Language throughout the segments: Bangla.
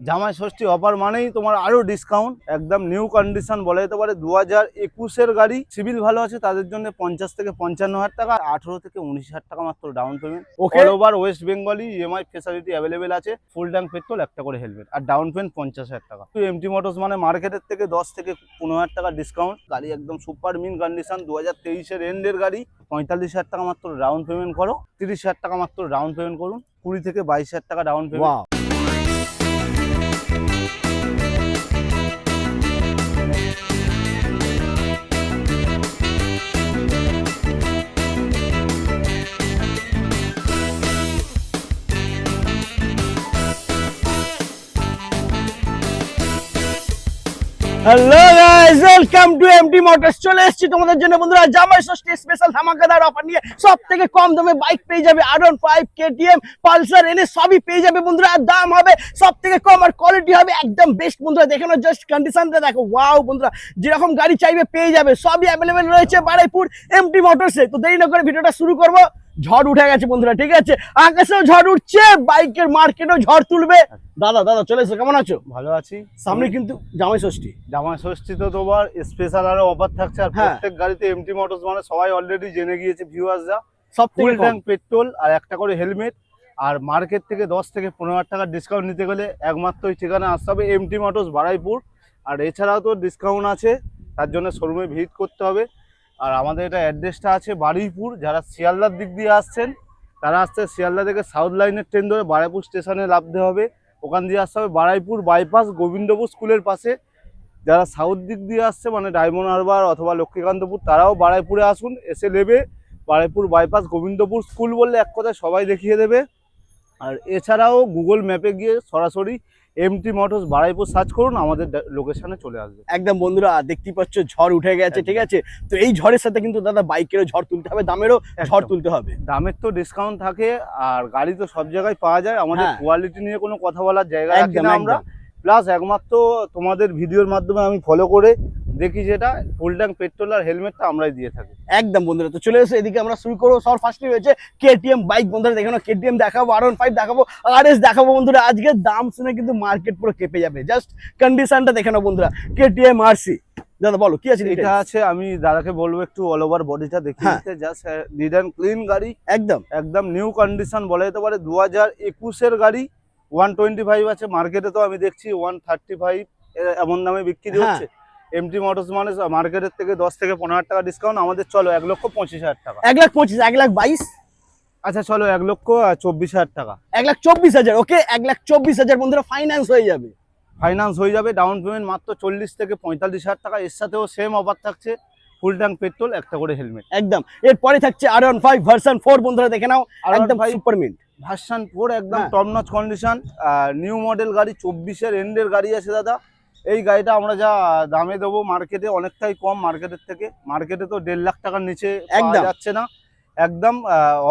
জামাই ষষ্ঠী অফার মানেই তোমার আরো ডিসকাউন্ট, একদম নিউ কন্ডিশন বলা যেতে পারে। 2021-এর গাড়ি, সিভিল ভালো আছে তাদের জন্য 50 থেকে 55,000 টাকা, 18 থেকে 19,000 টাকা মাত্র down payment. All over West বেঙ্গলি ইএমআই ফেসিলিটি অ্যাভেলেবেল আছে। ফুল ট্যাঙ্ক পেট্রোল, একটা করে হেলমেট, আর ডাউন পেমেন্ট 50,000 টাকা। এমটি মোটরস মানে মার্কেটের থেকে 10 থেকে 15,000 টাকা ডিসকাউন্ট। গাড়ি একদম সুপার মিন কন্ডিশন, 2023-এর এন্ডের গাড়ি। 45,000 টাকা মাত্র ডাউন পেমেন্ট করো, 30,000 টাকা মাত্র ডাউন পেমেন্ট করুন, 20 থেকে 22,000 টাকা down payment. Hello guys, welcome to MT motors. চলে এসেছি তোমাদের জন্য বন্ধুরা জামাই ষষ্ঠী স্পেশাল ধামাকাদার অফার নিয়ে। সব থেকে কম দামে বাইক পেয়ে যাবে, R15, KTM, পালসার, এনে সবই পেয়ে যাবে বন্ধুরা। আর দাম হবে সব থেকে কম, আর কোয়ালিটি হবে একদম বেস্ট বন্ধুরা। দেখে নাও জাস্ট কন্ডিশনটা দেখো, ওয়াও বন্ধুরা, যেরকম গাড়ি চাইবে পেয়ে যাবে, সবই অ্যাভেলেবেল রয়েছে বারুইপুর এমটি মোটরসে। তো দেরি না করে ভিডিওটা শুরু করবো। ঝড় উঠে গেছে বন্ধুরা, ঠিক আছে, আকাশেও ঝড় উঠছে, বাইকের মার্কেটেও ঝড় তুলবে। দাদা চলে এসো, কেমন আছো? ভালো আছি। সামনে কিন্তু জামাই ষষ্ঠী। জামাই ষষ্ঠী তো তোমার স্পেশাল আরো অফার থাকছে, আর প্রত্যেক গাড়িতে এমটি মোটরস মানে সবাই অলরেডি জেনে গিয়েছে ভিউয়ার্সরা। সব ফুল ট্যাঙ্ক পেট্রোল আর একটা করে হেলমেট, আর মার্কেট থেকে 10 থেকে 15,000 টাকা ডিসকাউন্ট নিতে গেলে একমাত্র এই ঠিকানা আসতে হবে, এমটি মোটরস বারুইপুর। আর এছাড়াও তো ডিসকাউন্ট আছে, তার জন্য শোরুমে ভিজিট করতে হবে। আর আমাদের এটা অ্যাড্রেসটা আছে বারুইপুর। যারা শিয়ালদার দিক দিয়ে আসছেন তারা আসতে শিয়ালদা থেকে সাউথ লাইনের ট্রেন ধরে বারুইপুর স্টেশনে নামতে হবে, ওখান দিয়ে আসতে হবে বারুইপুর বাইপাস গোবিন্দপুর স্কুলের পাশে। যারা সাউথ দিক দিয়ে আসছে মানে ডায়মন্ড হারবার অথবা লক্ষ্মীকান্তপুর, তারাও বারুইপুরে আসুন, এসে নেবে। বারুইপুর বাইপাস গোবিন্দপুর স্কুল বললে এক কথায় সবাই দেখিয়ে দেবে। আর এছাড়াও গুগল ম্যাপে গিয়ে সরাসরি এমটি মোটরস বারুইপুর সার্চ করুন, আমাদের লোকেশনে চলে আসবে। একদম বন্ধুরা, দেখতেই পাচ্ছ ঝড় উঠে গেছে, ঠিক আছে। তো এই ঝড়ের সাথে কিন্তু দাদা বাইকেরও ঝড় তুলতে হবে, দামেরও ঝড় তুলতে হবে। দামের তো ডিসকাউন্ট থাকে, আর গাড়ি তো সব জায়গায় পাওয়া যায়, আমাদের কোয়ালিটি নিয়ে কোনো কথা বলার জায়গা রাখি না আমরা। প্লাস একমাত্র তোমাদের ভিডিওর মাধ্যমে আমি ফলো করে দেখি, যেটা ফুল ট্যাঙ্ক পেট্রোল আর হেলমেটটা আমরাই দিয়ে থাকি। একদম বন্ধুরা, তো চলে এসে এদিকে আমরা শুরু করবো। সবার ফার্স্টে রয়েছে কেটিএম বাইক বন্ধুরা, দেখো না, কেটিএম দেখাবো, R15 দেখাবো, RS দেখাবো বন্ধুরা। আজকে দাম শুনে কিন্তু মার্কেট পুরো কেঁপে যাবে। জাস্ট কন্ডিশনটা দেখে নাও বন্ধুরা, কেটিএম RC। দাদা বলো কি আছে? এটা আছে, আমি দাদাকে বলবো একটু অল ওভার বডিটা দেখিয়ে দিতে। জাস্ট নিট অ্যান্ড ক্লিন গাড়ি, একদম নিউ কন্ডিশন বলা যেতে পারে। 2021-এর গাড়ি, 125 আছে মার্কেটে, তো আমি দেখছি 135 এমন দামে বিক্রি হচ্ছে। এমটি মোটরস মানে মার্কেটের থেকে 10 থেকে 15,000 টাকা ডিসকাউন্ট। আমাদের চলো 1,25,000 টাকা। 1,25,000, 1,22,000। আচ্ছা চলো 1,24,000 টাকা। 1,24,000, ওকে, 1,24,000 বন্ধুরা, ফাইন্যান্স হয়ে যাবে। ফাইন্যান্স হয়ে যাবে, ডাউন পেমেন্ট মাত্র 40 থেকে 45,000 টাকা। এর সাথেও সেম অফার থাকছে, ফুল ট্যাঙ্ক পেট্রোল, একটা করে হেলমেট। একদম। এরপরে থাকছে R15 ভার্সন 4 বন্ধুরা, দেখে নাও, একদম সুপার মিন্ট ভার্সন 4, একদম top notch condition, new model গাড়ি, 24-এর এন্ডের গাড়ি আছে দাদা। এই গাড়িটা আমরা যা দামে দেবো মার্কেটে অনেকটাই কম মার্কেটের থেকে। মার্কেটে তো 1.5 লাখ টাকার নিচে পাওয়া যাচ্ছে না, একদম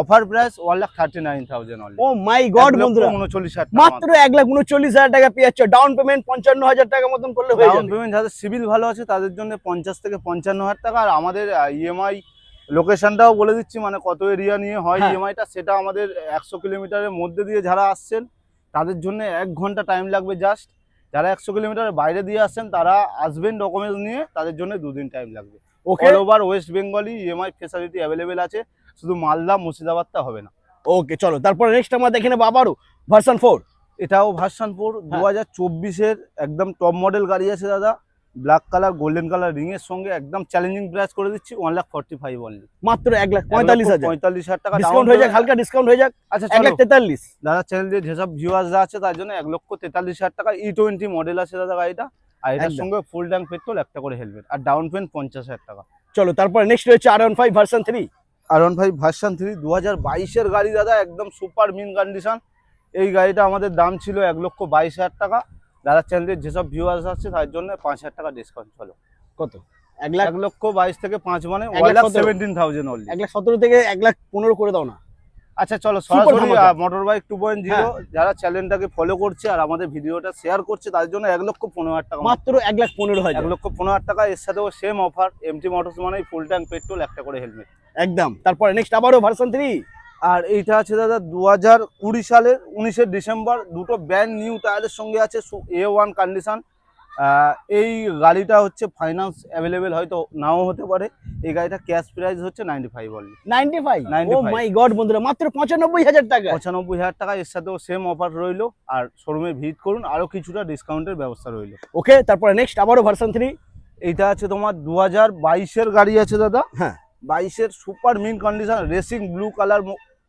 অফার প্রাইস 1,39,000। ও মাই গড বন্ধুরা, 39,000 মাত্র 1,39,000 টাকা পেয়ে যাচ্ছে। ডাউন পেমেন্ট 55,000 টাকা মতন করলে হয়ে যাবে। ডাউন পেমেন্ট যাদের সিভিল ভালো আছে তাদের জন্য 50 থেকে 55,000 টাকা। আর আমাদের ইএমআই লোকেশনটাও বলে দিচ্ছি, মানে কত এরিয়া নিয়ে হয় ইএমআইটা, সেটা আমাদের 100 কিলোমিটারের মধ্যে দিয়ে যারা আসছেন তাদের জন্য 1 ঘন্টা টাইম লাগবে জাস্ট। যারা 100 কিলোমিটারের বাইরে দিয়ে আসছেন তারা আসবেন ডকুমেন্টস নিয়ে, তাদের জন্য 2 দিন টাইম লাগবে। অল ওভার ওয়েস্ট বেঙ্গলি ইএমআই ফেসিলিটি অ্যাভেলেবেল আছে, শুধু মালদা মুর্শিদাবাদটা হবে না। ওকে চলো, তারপরে নেক্সট আমরা দেখে নেবো আবারও ভার্সন 4। এটাও ভার্সন 4, 2024-এর একদম টপ মডেল গাড়ি আছে দাদা। Black colour golden colour ring এর সঙ্গে একদম চ্যালেঞ্জিং প্রাইস করে দিচ্ছি, 1,45,000 অনলি। মাত্র 1,45,000 টাকা ডিসকাউন্ট হয়ে যাক, হালকা ডিসকাউন্ট হয়ে যাক। আচ্ছা 1,43,000। দাদা চ্যানেল দিয়ে যেসব ভিউয়ার্সরা আছে তার জন্য 1,43,000 টাকা। E20 মডেল আছে দাদা গাড়িটা, আর এটার সঙ্গে ফুল ট্যাঙ্ক পেট্রোল, একটা করে হেলমেট, আর ডাউন পেমেন্ট 50,000 টাকা। চলো তারপরে নেক্সট রয়েছে R15 ভার্সন 3। R15 ভার্সন 3 2022-এর গাড়ি দাদা, একদম সুপার মিন কন্ডিশন। এই গাড়িটা আমাদের দাম ছিল 1,22,000 টাকা। দাদা চ্যানেলের যেসব ভিউয়ার্স আছে তার জন্য 5,000 টাকা ডিসকাউন্ট। চলো কত? 1,22,000 থেকে 5 মানে 1,17,000 অনলি। 1,17,000 থেকে 1,15,000 করে দাও না। আচ্ছা চলো সরাসরি মোটর বাইক 2.0 যারা চ্যানেলটাকে ফলো করছে আর আমাদের ভিডিওটা শেয়ার করছে তাদের জন্য 1,15,000 টাকা, মাত্র 1,15,000। 1,15,000 টাকা। এর সাথেও সেম অফার, এমটি মোটরস মানে ফুল ট্যাঙ্ক পেট্রোল, একটা করে হেলমেট। একদম। তারপরে নেক্সট আবারও ভার্সন 3। আর এইটা আছে দাদা 2020 সালের 19 ডিসেম্বর, দুটো ব্র্যান্ড নিউ টায়ারের সঙ্গে আছে, A1 কন্ডিশন। এই গাড়িটা হচ্ছে ফাইন্যান্স অ্যাভেলেবেল হয়তো নাও হতে পারে। এই গাড়িটা ক্যাশ প্রাইস হচ্ছে 95 অনলি। 95? ও 95 মাই গড বন্ধুরা, মাত্র 95,000 টাকা। 95,000 টাকা, এর সাথেও সেম অফার রইলো। আর শোরুমে ভিজিট করুন, আরো কিছুটা ডিসকাউন্টের ব্যবস্থা রইলো। ওকে, তারপরে নেক্সট আবারও ভার্সন 3। এইটা আছে তোমার 2022-এর গাড়ি আছে দাদা। হ্যাঁ, 22-এর super mint condition racing blue colour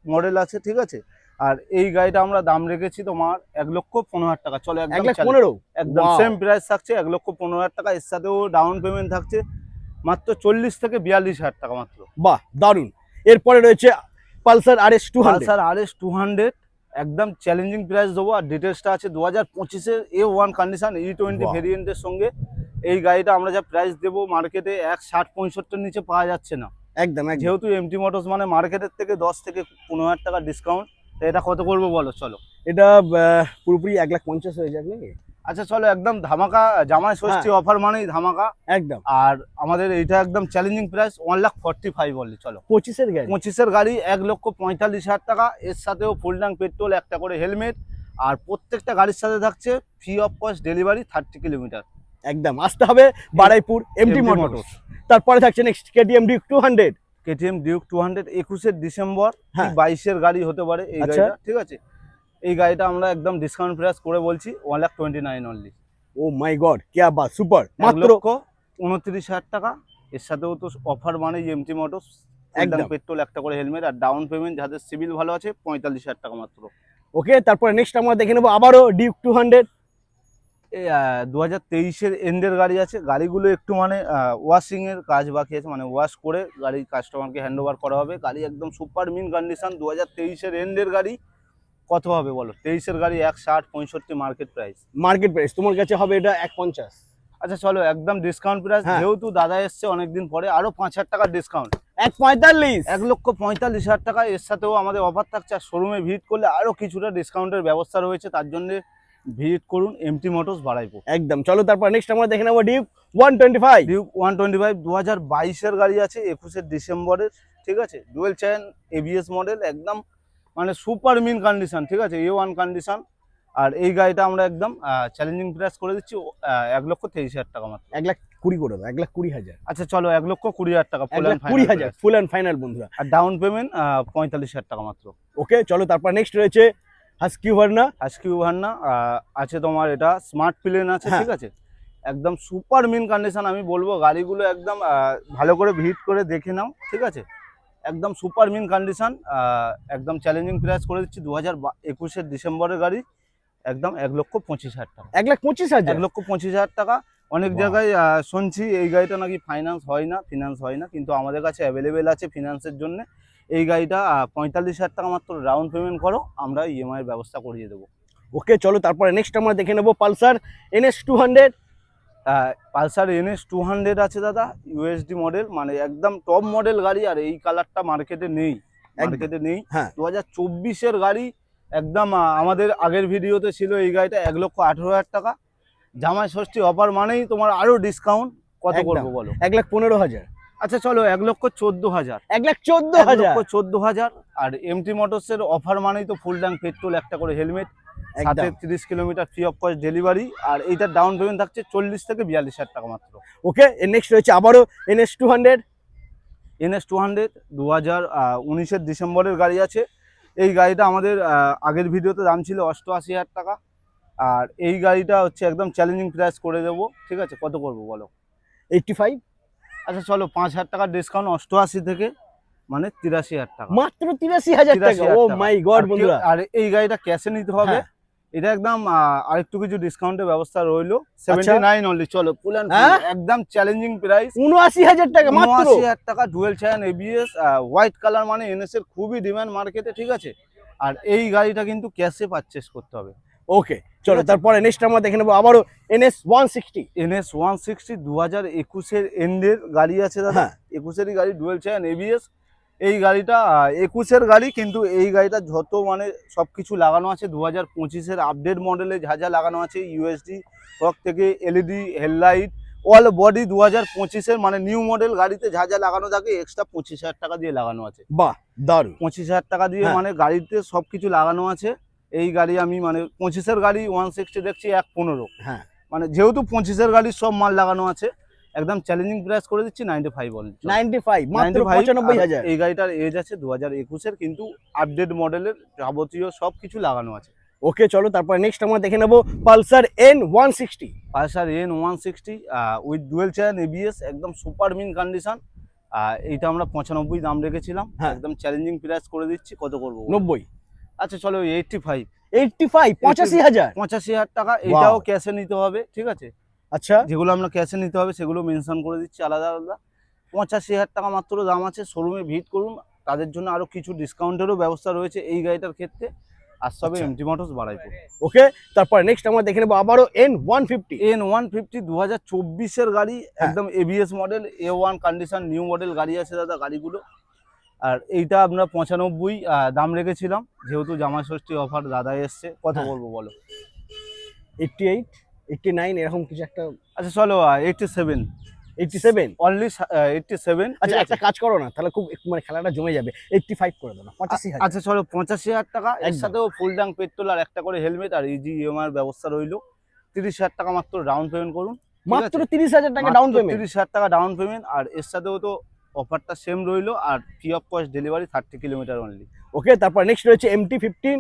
model আছে, ঠিক আছে। আর এই গাড়িটা আমরা দাম রেখেছি তোমার 1,15,000 টাকা। চলো 1,15,000? একদম Wow! সেম প্রাইস থাকছে 1,15,000 টাকা। এর সাথেও ডাউন পেমেন্ট থাকছে মাত্র 40 থেকে 42,000 টাকা মাত্র। বাহ, দারুন। এরপরে রয়েছে পালসার RS 200। পালসার RS 200 একদম চ্যালেঞ্জিং প্রাইস দেবো। আর ডিটেলসটা আছে 2025-এর A1 কন্ডিশন E20 Wow! ভেরিয়েন্টের সঙ্গে। এই গাড়িটা আমরা যা প্রাইস দেবো মার্কেটে 1,60-65-র নিচে পাওয়া যাচ্ছে না। একদম একদম। যেহেতু এমটি মোটরস মানে মার্কেটের থেকে 10 থেকে 15,000 টাকা ডিসকাউন্ট। তো এটা কত করবো বলো? চলো এটা পুরোপুরি 1,50,000 হয়ে যাবে নাকি? আচ্ছা চলো, একদম ধামাকা জামাই ষষ্ঠী অফার মানেই ধামাকা। একদম। আর আমাদের এইটা একদম চ্যালেঞ্জিং প্রাইস 1,45,000 বললি। চলো 25-এর গাড়ি। 25-এর গাড়ি 1,45,000 টাকা। এর সাথেও ফুল ট্যাঙ্ক পেট্রোল, একটা করে হেলমেট, আর প্রত্যেকটা গাড়ির সাথে থাকছে free of cost delivery 30 kilometre. একদম আসতে হবে বারাইপুর এমটি MT মোটরস। তারপরে থাকছে next KTM Duke 200। KTM Duke 200 21-এর ডিসেম্বর, হ্যাঁ। 22-এর গাড়ি হতে পারে এই আচ্ছা। গাড়িটা, ঠিক আছে। এই গাড়িটা আমরা একদম ডিসকাউন্ট প্রাইস করে বলছি 1,29,000 অনলি। ও মাই গড, क्या बात, সুপার। মাত্র 1,29,000 টাকা। এর সাথেও তো অফার মানে এমটি মোটরস, একদম পেট্রোল, একটা করে হেলমেট, আর ডাউন পেমেন্ট যাদের সিভিল ভালো আছে 45,000 টাকা মাত্র। ওকে। তারপরে নেক্সট আমরা দেখে নেবো আবারও Duke 200। এই 2023-এর এন্ডের গাড়ি আছে। গাড়িগুলো একটু মানে ওয়াশিং এর কাজ বাকি আছে, মানে ওয়াশ করে গাড়ি কাস্টমারকে হ্যান্ড ওভার করা হবে। গাড়ি একদম সুপার মিন কন্ডিশন, 2023-এর এন্ডের গাড়ি। কত হবে বলো? 23-এর গাড়ি 1,60-65 মার্কেট প্রাইস। মার্কেট প্রাইস তোমার কাছে হবে এটা 1,50। আচ্ছা চলো, একদম ডিসকাউন্ট প্রাইস। হ্যাঁ। যেহেতু দাদা এসছে অনেকদিন পরে, আরো 5,000 টাকার ডিসকাউন্ট, 1,45,000। 1,45,000 টাকা। এর সাথেও আমাদের অফার থাকছে। আর শোরুমে ভিজিট করলে আরো কিছুটা ডিসকাউন্টের ব্যবস্থা রয়েছে, তার জন্য ভিজিট করুন এমটি মোটরস বারাইপুর। একদম। চলো তারপর নেক্সট আমরা দেখে নেবো Duke 125। ডিউক 125 2022-এর গাড়ি আছে, 21-এর ডিসেম্বরের, ঠিক আছে। ডুয়েল চেইন ABS মডেল, একদম মানে সুপার মিন কন্ডিশন, ঠিক আছে, A1 কন্ডিশন। আর এই গাড়িটা আমরা একদম চ্যালেঞ্জিং প্রাইস করে দিচ্ছি 1,23,000 টাকা মাত্র। 1,20,000 করে দাও, 1,20,000। আচ্ছা চলো, 1,20,000 টাকা full and final. 1,20,000 full and final বন্ধুরা। আর ডাউন পেমেন্ট 45,000 টাকা মাত্র। ওকে, চলো তারপর নেক্সট রয়েছে হাস্কি ভার্না। হাস্কি ভার্না আছে তোমার, এটা স্মার্ট প্লেন আছে, হ্যাঁ। ঠিক আছে। একদম সুপার মিন কন্ডিশন। আমি বলবো গাড়িগুলো একদম ভালো করে ভিজিট করে দেখে নাও, ঠিক আছে। একদম সুপার মিন কন্ডিশন, একদম চ্যালেঞ্জিং প্রাইস করে দিচ্ছি 2021-এর ডিসেম্বরের গাড়ি, একদম 1,25,000 টাকা। 1,25,000? 1,25,000 টাকা। অনেক Wow! জায়গায় শুনছি এই গাড়িটা নাকি ফিনান্স হয় না, কিন্তু আমাদের কাছে অ্যাভেলেবেল আছে ফিনান্সের জন্য। এই গাড়িটা 45,000 টাকা মাত্র ডাউন পেমেন্ট করো, আমরা EMI এর ব্যবস্থা করিয়ে দেবো। ওকে, চলো তারপরে নেক্সট আমরা দেখে নেবো পালসার NS 200। পালসার NS 200 আছে দাদা, USD মডেল, মানে একদম টপ মডেল গাড়ি। আর এই কালারটা মার্কেটে নেই, হ্যাঁ। 2024-এর গাড়ি। একদম আমাদের আগের ভিডিওতে ছিল এই গাড়িটা 1,18,000 টাকা। জামাই ষষ্ঠী অফার মানেই তোমার আরো ডিসকাউন্ট। কত একদম। করবো বলো? 1,15,000। আচ্ছা চলো, 1,14,000। 1,14,000? 1,14,000। আর এমটি মোটরসের অফার মানেই তো ফুল ট্যাঙ্ক পেট্রোল, একটা করে হেলমেট, সাথে 30 kilometre free of cost delivery. আর এইটার ডাউন পেমেন্ট থাকছে 40 থেকে 42,000 টাকা মাত্র। ওকে, নেক্সট রয়েছে আবারও NS 200। NS 200 2019-এর ডিসেম্বরের গাড়ি আছে। এই গাড়িটা আমাদের আগের ভিডিওতে দাম ছিল 88,000 টাকা। আর এই গাড়িটা হচ্ছে একদম চ্যালেঞ্জিং প্রাইস করে দেবো, ঠিক আছে। কত করবো বলো? 85? আচ্ছা চলো, 5,000 টাকার ডিসকাউন্ট, 88 থেকে মানে 83,000 টাকা। মাত্র 83,000 টাকা? ও মাই গড বন্ধুরা। আর এই গাড়িটা ক্যাশে নিতে হবে। হ্যাঁ। এটা একদম আরেকটু কিছু ডিসকাউন্টের ব্যবস্থা রইলো, 79 অনলি। চলো ফুল অ্যান্ড হ্যাঁ? একদম চ্যালেঞ্জিং প্রাইস 79,000 টাকা মাত্র? 79,000 টাকা। Dual chain ABS white colour, মানে NS এর খুবই ডিমান্ড মার্কেটে, ঠিক আছে। আর এই গাড়িটা কিন্তু ক্যাশে পারচেস করতে হবে। ওকে, চলো তারপরে নেক্সট আমরা দেখে নেবো আবারও NS 160। NS 160 2021-এর এন্ডের গাড়ি আছে দাদা। হ্যাঁ। 21-এরই গাড়ি, ডুয়েল চেইন ABS। এই গাড়িটা 21-এর গাড়ি, কিন্তু এই গাড়িটা যত মানে সবকিছু লাগানো আছে 2025-এর আপডেট মডেলে যা যা লাগানো আছে, USD ফগ থেকে LED হেডলাইট, অল বডি 2025-এর, মানে নিউ মডেল গাড়িতে যা যা লাগানো থাকে এক্সট্রা 25,000 টাকা দিয়ে লাগানো আছে। বাহ, দারুণ। 25,000 টাকা দিয়ে হ্যাঁ। মানে গাড়িতে সবকিছু লাগানো আছে। এই গাড়ি আমি মানে 25-এর গাড়ি 160 দেখছি 1.15। হ্যাঁ, মানে যেহেতু 25-এর গাড়ির সব মাল লাগানো আছে, একদম চ্যালেঞ্জিং প্রাইস করে দিচ্ছি 95 অনলি। 95 মাত্র 95। 95,000। এই গাড়িটার এজ আছে 2021-এর, কিন্তু আপডেট মডেলের যাবতীয় সব কিছু লাগানো আছে। ওকে, চলো তারপর নেক্সট আমরা দেখে নেবো Pulsar N160। Pulsar N160 with dual chair ABS, একদম সুপার মিন কন্ডিশন। এইটা আমরা 95 দাম রেখেছিলাম, হ্যাঁ। একদম চ্যালেঞ্জিং প্রাইস করে দিচ্ছি। কত করবো? 90। আচ্ছা চলো 85। 85 85,000। 85,000 টাকা। এটাও ক্যাশে নিতে হবে, ঠিক আছে? আচ্ছা, যেগুলো আমরা ক্যাশে নিতে হবে সেগুলো মেনশন করে দিচ্ছি আলাদা আলাদা। 85,000 টাকা মাত্র দাম আছে। শোরুমে ভিজিট করুন, তাদের জন্য আরো কিছু ডিসকাউন্টেরও ব্যবস্থা রয়েছে এই গাড়িটার ক্ষেত্রে। আসতে হবে আচ্ছা। MT motors Baruipur. ওকে, তারপর নেক্সট আমরা দেখে নেবো আবারও N150। N150 2024-এর গাড়ি, একদম ABS model, A1 condition, new model গাড়ি আছে দাদা গাড়িগুলো। আর এইটা আমরা 95 দাম রেখেছিলাম, যেহেতু জামাই ষষ্ঠী অফার দাদা এসছে। কত হ্যাঁ। করবো বলো? 88 89 এরকম কিছু একটা। আচ্ছা চলো 87। 87। অনলি 87। আচ্ছা, একটা কাজ করো না তাহলে, খুব মানে খেলাটা জমে যাবে, 85 করে দাও না, 85,000। আচ্ছা চলো 85,000 টাকা। এর একদম। সাথেও ফুল ট্যাঙ্ক পেট্রোল আর একটা করে হেলমেট আর ইজি ইএমআই ব্যবস্থা রইলো। 30,000 টাকা মাত্র ডাউন পেমেন্ট করুন। মাত্র 30,000 টাকা ডাউন পেমেন্ট। 30,000 টাকা ডাউন পেমেন্ট, আর এর সাথেও তো অফারটা সেম রইলো, আর free of cost delivery 30 kilometre only. Okay, তারপর নেক্সট রয়েছে MT-15।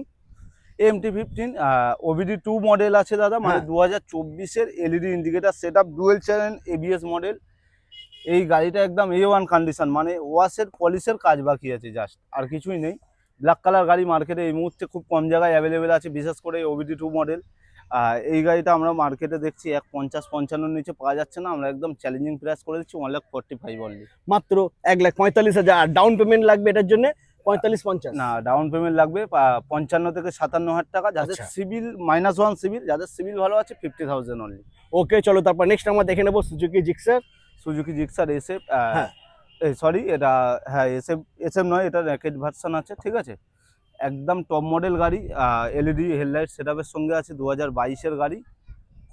MT-15 OBD 2 মডেল আছে দাদা, মানে হ্যাঁ। 2024-এর LED indicator setup, dual channel ABS model. এই গাড়িটা একদম A1 কন্ডিশন, মানে ওয়াশের পলিশের কাজ বাকি আছে জাস্ট, আর কিছুই নেই। ব্ল্যাক কালার গাড়ি মার্কেটে এই মুহূর্তে খুব কম জায়গায় অ্যাভেলেবেল আছে, বিশেষ করে OBD 2 মডেল। এই গাড়িটা আমরা মার্কেটে দেখছি 150-55 নিচে পাওয়া যাচ্ছে না। আমরা একদম চ্যালেঞ্জিং প্রাইস করে দিচ্ছি 1,45,000 অনলি। মাত্র 1,45,000। আর ডাউন পেমেন্ট লাগবে এটার জন্য 45-50? না, ডাউন পেমেন্ট লাগবে 55 থেকে 57,000 টাকা। যাদের আচ্ছা। সিভিল -1 সিভিল, যাদের সিভিল ভালো আছে 50,000 অনলি। ওকে, চলো তারপর নেক্সট আমরা দেখে নেবো Suzuki Gixxer. Suzuki Gixxer SF, হ্যাঁ। সরি এটা, হ্যাঁ SF নয়, এটা র্যাকেট ভার্সন আছে, ঠিক আছে? একদম টপ মডেল গাড়ি, এলইডি হেডলাইট সেটআপের সঙ্গে আছে, 2022-এর গাড়ি।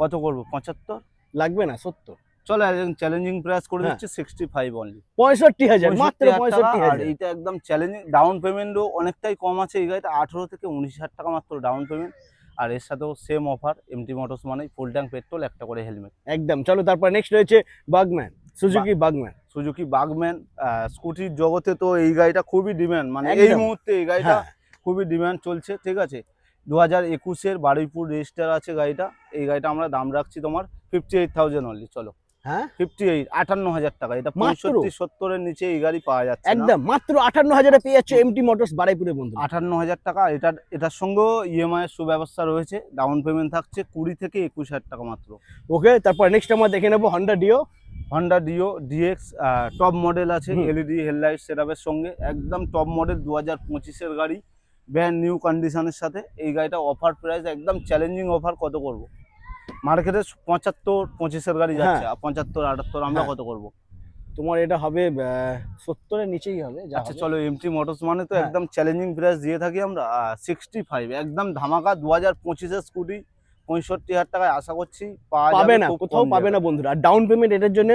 কত করবো? 75? লাগবে না 70? চলো একদম চ্যালেঞ্জিং প্রাইস করে হ্যাঁ। দিচ্ছি 65 অনলি। 65,000, মাত্র 65,000 টাকা। আর 65,000। এইটা একদম চ্যালেঞ্জিং, ডাউন পেমেন্টও অনেকটাই কম আছে এই গাড়িটা, 18 থেকে 19,000 টাকা মাত্র ডাউন পেমেন্ট। আর এর সাথেও সেম অফার, এমটি মোটরস মানে ফুল ট্যাঙ্ক পেট্রোল, একটা করে হেলমেট। একদম, চলো তারপর নেক্সট রয়েছে Burgman, Suzuki Burgman. Suzuki Burgman, স্কুটির জগতে তো এই গাড়িটা খুবই ডিমান্ড, মানে এই একদম। মুহূর্তে এই গাড়িটা হ্যাঁ। খুবই ডিমান্ড চলছে, ঠিক আছে? 2021-এর বারুইপুর রেজিস্টার আছে গাড়িটা। এই গাড়িটা আমরা দাম রাখছি তোমার 58,000 অনলি। চলো হ্যাঁ, 58, 58,000 টাকা। এটা মাত্র? 65-70-এর নিচে এই গাড়ি পাওয়া যাচ্ছে না। একদম মাত্র 58,000-এ পেয়ে যাচ্ছে এমটি মোটরস বারাইপুরে বন্ধু। 58,000 টাকা। এটার সঙ্গেও ইএমআই এর সুব্যবস্থা রয়েছে। ডাউন পেমেন্ট থাকছে 20 থেকে 21,000 টাকা মাত্র। ওকে, তারপর নেক্সট আমরা দেখে নেবো Honda Dio. Honda Dio DX, top model আছে, হুম। এলইডি হেডলাইট সেটআপের সঙ্গে, একদম টপ মডেল 2025-এর গাড়ি, ব্র্যান্ড নিউ কন্ডিশনের সাথে। এই গাড়িটা অফার প্রাইস, একদম চ্যালেঞ্জিং অফার। কত করব? মার্কেটে 75-25-এর গাড়ি যাচ্ছে, 75-78, আমরা হ্যাঁ। কত করব? তোমার এটা হবে 70-এর নিচেই হবে যা আচ্ছা হবে। চলো, এমটি মোটরস মানে তো হ্যাঁ। একদম চ্যালেঞ্জিং প্রাইস দিয়ে থাকি আমরা। 65 একদম ধামাকা, 2025-এর স্কুটি 65,000 টাকায় আশা করছি পাওয়া পাবে যাবে না, খুব কোথাও কম পাবে না জায়গায়। বন্ধুরা। আর ডাউন পেমেন্ট এটার জন্য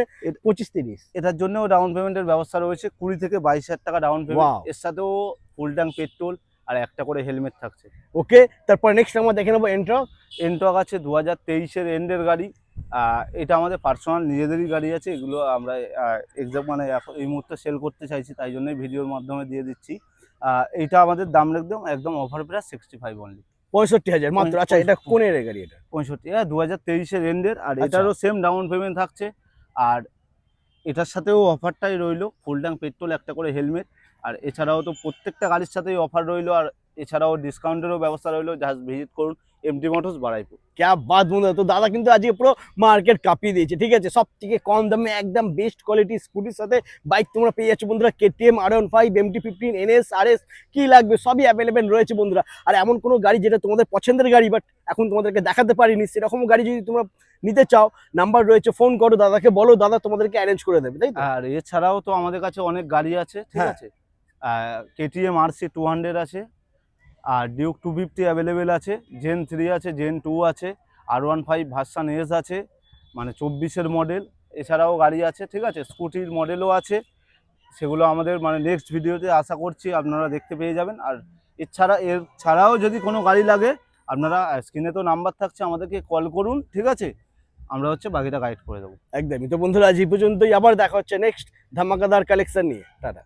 25-30। এটার জন্যও ডাউন পেমেন্টের ব্যবস্থা রয়েছে, 20 থেকে 22,000 টাকা ডাউন পেমেন্ট। Wow. এর সাথেও ফুল ট্যাঙ্ক পেট্রোল আর একটা করে হেলমেট থাকছে। ওকে, তারপর নেক্সট আমরা দেখে নেবো এন্ট্রক। এনটক আছে 2023-এর এন্ডের গাড়ি। এটা আমাদের পার্সোনাল নিজেদেরই গাড়ি আছে। এগুলো আমরা এক্সাক্ট মানে এখন এই মুহূর্তে সেল করতে চাইছি, তাই জন্যই ভিডিওর মাধ্যমে দিয়ে দিচ্ছি। এইটা আমাদের দাম একদম একদম অফার প্রাইস 65 অনলি। 65,000 মাত্র। আচ্ছা, এটা কোন এর গাড়ি এটা? 65, 2023-এর এন্ডের, আর আচ্ছা। এটারও সেম ডাউন পেমেন্ট থাকছে। আর এটার সাথেও অফারটাই রইলো, ফুল ট্যাঙ্ক পেট্রোল, একটা করে হেলমেট। আর এছাড়াও তো প্রত্যেকটা গাড়ির সাথেই অফার রইলো, আর এছাড়াও ডিসকাউন্টেরও ব্যবস্থা রইলো। জাস্ট ভিজিট করুন এমটি মোটরস বারাইপুর। ক্যা বাত বন্ধুরা, তো দাদা কিন্তু আজকে পুরো মার্কেট কাঁপিয়ে দিয়েছে, ঠিক আছে? সব থেকে কম দামে একদম বেস্ট কোয়ালিটি স্কুটির সাথে বাইক তোমরা পেয়ে যাচ্ছ বন্ধুরা। KTM R15, MT-15, NS, RS, কি লাগবে সবই অ্যাভেলেবেল রয়েছে বন্ধুরা। আর এমন কোনো গাড়ি যেটা তোমাদের পছন্দের গাড়ি বাট এখন তোমাদেরকে দেখাতে পারিনি, সেরকম গাড়ি যদি তোমরা নিতে চাও, নাম্বার রয়েছে, ফোন করো দাদাকে, বলো, দাদা তোমাদেরকে অ্যারেঞ্জ করে দেবে, তাই তো? আর এছাড়াও তো আমাদের কাছে অনেক গাড়ি আছে, ঠিক হ্যাঁ। আছে? KTM RC 200 আছে, আর ডিউক 250 অ্যাভেলেবেল আছে, জেন 3 আছে, জেন 2 আছে, R15 ভার্সন এস আছে, মানে 24-এর মডেল। এছাড়াও গাড়ি আছে, ঠিক আছে, স্কুটির মডেলও আছে, সেগুলো আমাদের মানে নেক্সট ভিডিওতে আশা করছি আপনারা দেখতে পেয়ে যাবেন। আর এর ছাড়াও যদি কোনো গাড়ি লাগে আপনারা স্ক্রিনে তো নাম্বার থাকছে, আমাদেরকে কল করুন, ঠিক আছে, আমরা হচ্ছে বাকিটা গাইড করে দেবো। একদমই। তো বন্ধুরা আজ এই পর্যন্তই, আবার দেখা হচ্ছে নেক্সট ধামাকাদার কালেকশন নিয়ে। টাটা।